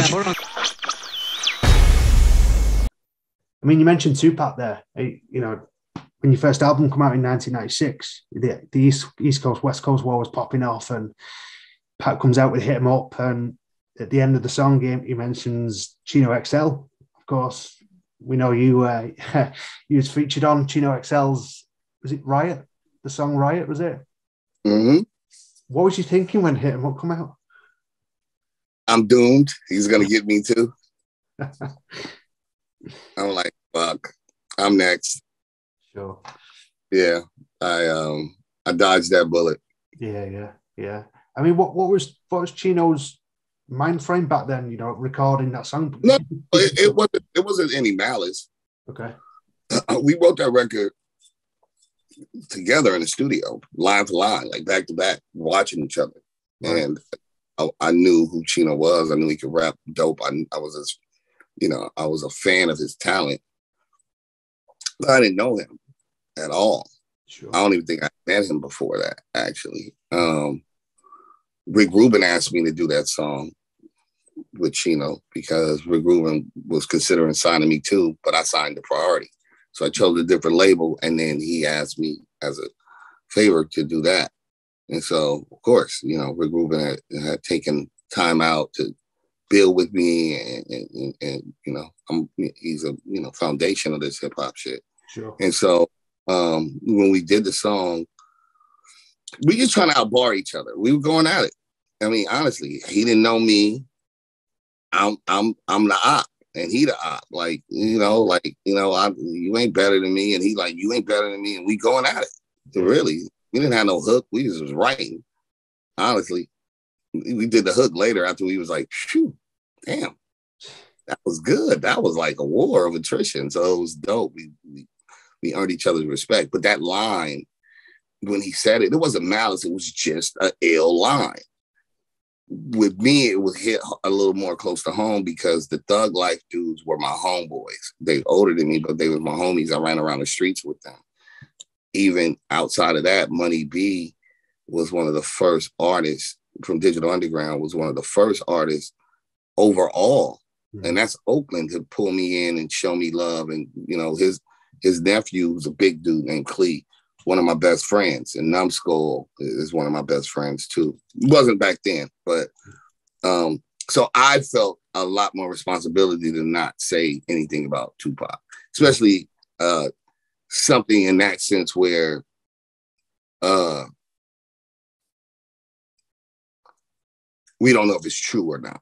I mean, you mentioned Tupac there. You know, when your first album came out in 1996, the East Coast, West Coast war was popping off, and Pat comes out with Hit 'Em Up, and at the end of the song, he mentions Chino XL. Of course, we know you you was featured on Chino XL's, was it Riot? The song Riot, was it? Mm-hmm. What was you thinking when Hit 'Em Up come out? I'm doomed. He's going to get me too. I'm like, fuck, I'm next. Sure. Yeah, I dodged that bullet. Yeah. I mean, what was Chino's mind frame back then? You know, recording that song. No, it wasn't any malice. Okay. We wrote that record together in the studio, line to line, like back to back, watching each other. Right. And I knew who Chino was. I knew he could rap dope. I was a fan of his talent. But I didn't know him at all. Sure. I don't even think I met him before that, actually. Rick Rubin asked me to do that song with Chino because Rick Rubin was considering signing me too, but I signed the Priority. So I chose a different label, and then he asked me as a favor to do that. And so, of course, you know, Rick Rubin had taken time out to build with me, and you know, he's a foundation of this hip hop shit. Sure. And so when we did the song, we just trying to outbar each other. We were going at it. I mean, honestly, he didn't know me. I'm the op, and he the op. Like, you ain't better than me, and he like, you ain't better than me, and we going at it. So really, we didn't have no hook. We just was writing. Honestly, we did the hook later after we was like, phew, damn, that was good. That was like a war of attrition. So it was dope. We earned each other's respect. But that line, when he said it, it wasn't malice. It was just an ill line. With me, it was hit a little more close to home because the Thug Life dudes were my homeboys. They older than me, but they were my homies. I ran around the streets with them. Even outside of that, Money B was one of the first artists from Digital Underground, was one of the first artists overall. Mm-hmm. And that's Oakland to pull me in and show me love. And, you know, his nephew was a big dude named Clee, one of my best friends. And Numbskull is one of my best friends too. Wasn't back then, but so I felt a lot more responsibility to not say anything about Tupac, especially something in that sense where we don't know if it's true or not.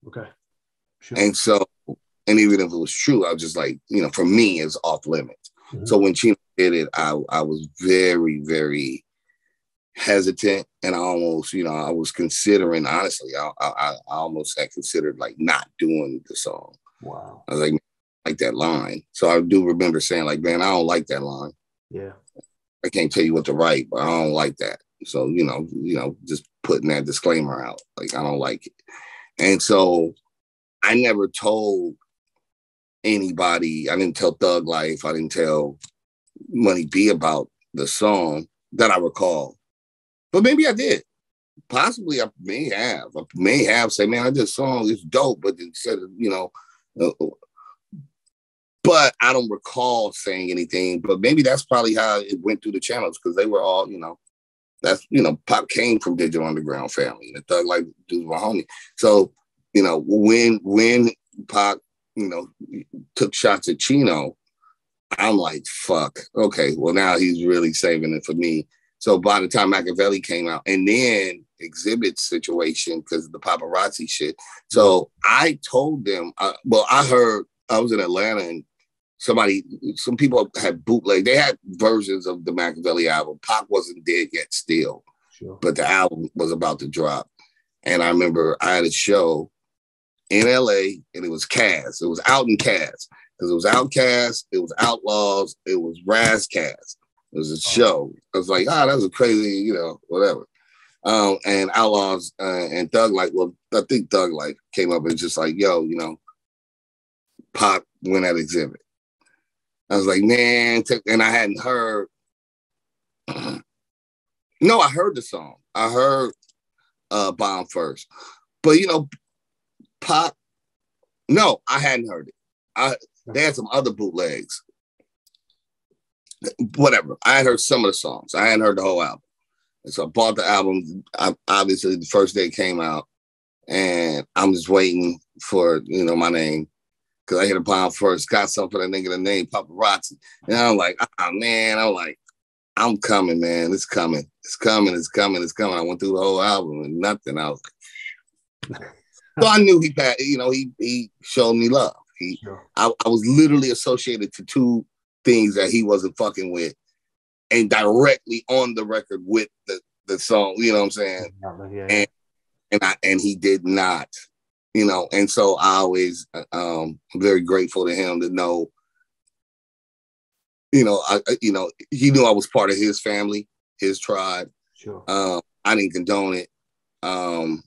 Okay. Sure. And so, and even if it was true, I was just like, you know, for me, it's off limits. Mm-hmm. So when Chino did it, I was very, very hesitant, and I almost, you know, I was considering, honestly, I almost had considered like not doing the song. Wow. I was like that line. So I do remember saying like, man, I don't like that line. Yeah. I can't tell you what to write, but I don't like that. So, you know, just putting that disclaimer out, like, I don't like it. And so I never told anybody. I didn't tell Thug Life. I didn't tell Money B about the song that I recall. But maybe I did. Possibly I may have said, man, I did a song, it's dope, but instead of, you know, but I don't recall saying anything. But maybe that's probably how it went through the channels, because they were all, you know, that's, you know, Pop came from Digital Underground family. The Thug Life dudes were homie. So, you know, when Pop, you know, took shots at Chino, I'm like, fuck, okay, well, now he's really saving it for me. So by the time Makaveli came out, and then Xzibit's situation, because of the paparazzi shit. So I told them, I heard, I was in Atlanta, and some people had bootleg. They had versions of the Makaveli album. Pac wasn't dead yet still, sure, but the album was about to drop. And I remember I had a show in LA, and it was Kass. It was out in Kass, because it was Outkast, it was Outlawz, it was Ras Kass. It was a show. I was like, that was a crazy, you know, whatever. And Outlawz and Thug Life, well, I think Thug Life came up and just like, yo, you know, Pac went at Xzibit. I was like, man, and I hadn't heard. No, I heard the song. I heard Bomb first. But, you know, Pop, no, I hadn't heard it. They had some other bootlegs. Whatever. I had heard some of the songs. I hadn't heard the whole album. And so I bought the album, obviously, the first day it came out. And I'm just waiting for, my name. Because I hit a pound first, got something for that nigga the name, Paparazzi. And I'm like, man, I'm coming, man. It's coming. It's coming. It's coming. It's coming. I went through the whole album and nothing. I was like, so I knew he showed me love. Sure. I was literally associated to two things that he wasn't fucking with and directly on the record with the song, you know what I'm saying? Yeah. And he did not. And so I always, I'm very grateful to him to know, he knew I was part of his family, his tribe. Sure. I didn't condone it. And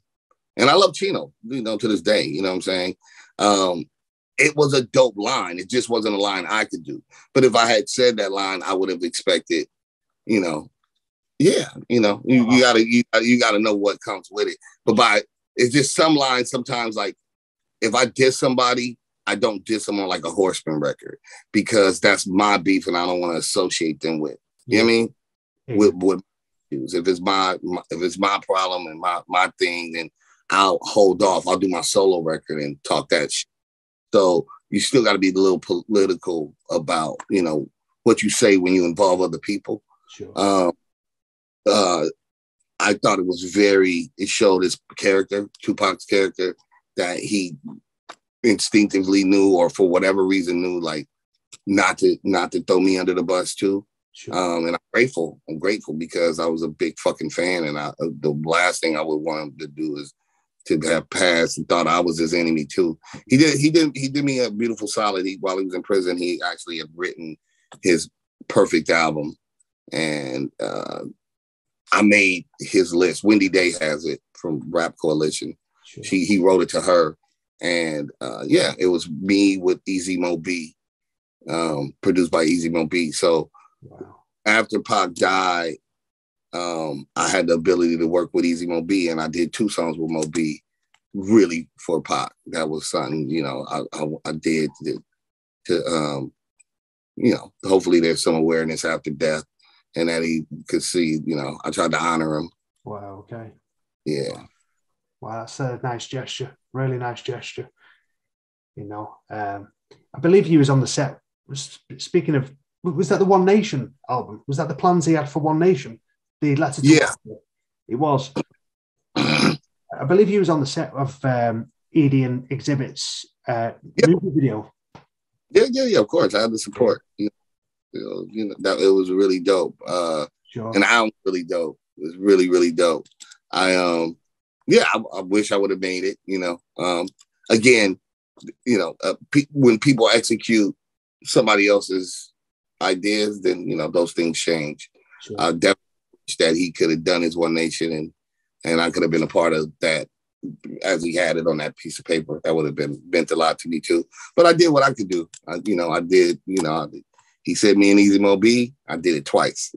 I love Chino, to this day, you know what I'm saying? It was a dope line. It just wasn't a line I could do. But if I had said that line, I would have expected, you gotta know what comes with it. But it's just some lines sometimes, like if I diss somebody, I don't diss them on like a Horseman record because that's my beef and I don't want to associate them with. You know what I mean? Yeah. With if it's my problem and my thing, then I'll hold off. I'll do my solo record and talk that shit. So you still got to be a little political about, what you say when you involve other people. Sure. I thought it showed his character, Tupac's character, that he instinctively knew, or for whatever reason knew, like not to throw me under the bus too. Sure. And I'm grateful because I was a big fucking fan, and the last thing I would want him to do is to have passed and thought I was his enemy too. He did me a beautiful solid. While he was in prison, he actually had written his perfect album, and I made his list. Wendy Day has it from Rap Coalition. Sure. He wrote it to her, and it was me with Easy Mo B, produced by Easy Mo B. So wow. After Pac died, I had the ability to work with Easy Mo B, and I did 2 songs with Mo B, really for Pac. That was something I did to hopefully there's some awareness after death, and that he could see. I tried to honor him. Wow. Okay. Yeah. Wow, that's a nice gesture. Really nice gesture. I believe he was on the set. Speaking of, was that the One Nation album? Was that the plans he had for One Nation? The letter to it was. I believe he was on the set of Edie and Xzibit's movie video. Yeah. Of course, I had the support. That it was really dope. Sure. And the album was really dope. It was really, really dope. I wish I would have made it. Again, when people execute somebody else's ideas, then those things change. Sure. I definitely wish that he could have done his One Nation, and I could have been a part of that as he had it on that piece of paper. That would have meant a lot to me too. But I did what I could do. I did. He said me and Easy Mo B. I did it twice.